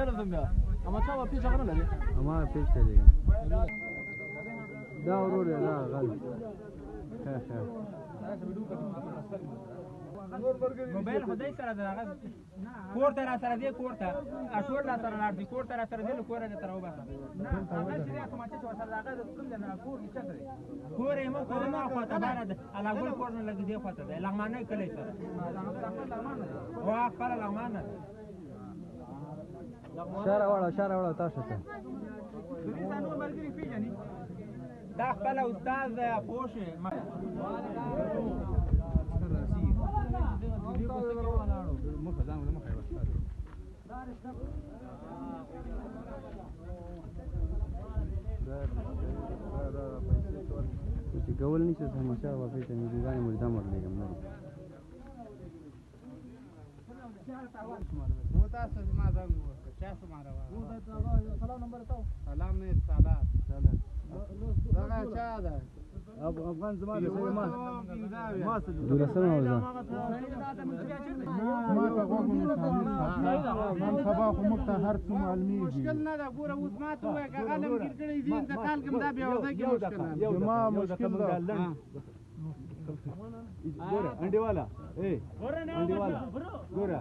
رفتم بیا اما چا پیش هغه نه لري اما پیش ته دی دا ورور دا غل موبایل خدای سره دغه کور ته را سره دی کور ته اشور لا سره لار دی کور ته را سره دی کور ته تر وباسه نه هغه چې کوم چې سره دغه کوم نه کور کې چته کور یې مو کور نه خو ته بار الا ګل کور نه لګي دی خو ته لغمانه کله سره وا خپل لغمانه شارع وړه تاسو ته دا خپل استاد پوښه چې کول نشي سماشا واپس ته میدان مردا مرلېږم نو वो तاسو ما زنګ وکړ چا سماره واه سلام نمبر تاو سلام نه سادات دا چا ده افغان زما د ما دولسمه وځه ما ته غوښنه نن سبا خو موږ ته هر څه معلومیږي مشکل نه ده ګوره اوس ما ته وایه که غلم ګیر کړی دي انتقال کوم دا بیا وځه کې مشکل نه زما مشکل ده ګوره انډیواله انډیواله ګوره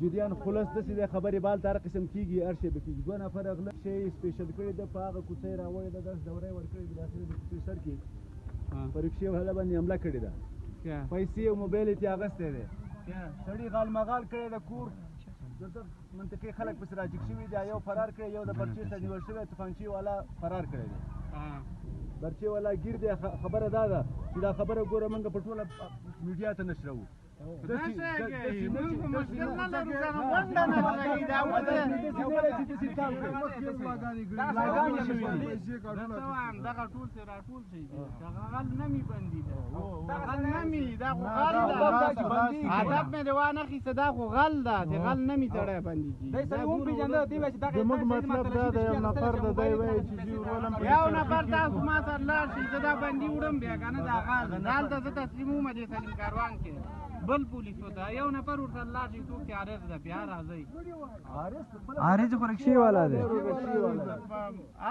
جديان خلاص داسې د خبرې بال تر قسم کیږي ارشه به کیږي 2 نفر اغله شی سپیشل کړی د پاغه کوڅه راوړی د داس دورې ور کړی د اخر د کوڅې سر کې پرېښې وهله باندې حمله کړې ده پیسې او موبایل یې اغسته ده سړی غال مغال کړی د کور دغه منطقي خلک پس راجک شوی دی یو فرار کړی یو د پرچې ته نیول شوی توفانچی والا فرار کړی دی برچې والا گیر دی خبره ده چې دا خبره ګوره موږ په ټوله میډیا ته نشرو بل پولیس وته یو نفر ورته الله شي تو کې عارف ده بیا راځي عارف خو رکشي والا دی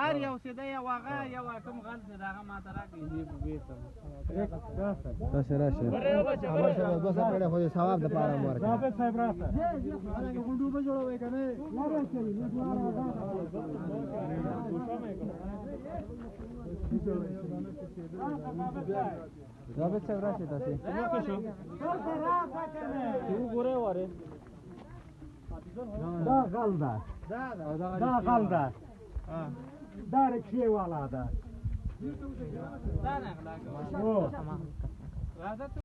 ار یو سیده یو هغه یو کوم غل دی هغه ما ته راکړي دی بیت تاسو راشه خبر شه 200 کړه خو ثواب د پاره ورکړه صاحب صاحب راځه غونډو به جوړوي کنه ثابت صاحب راشه تاسو وګوره وره دا غل ده دا غل ده دا رکشې والا ده دا نه غلا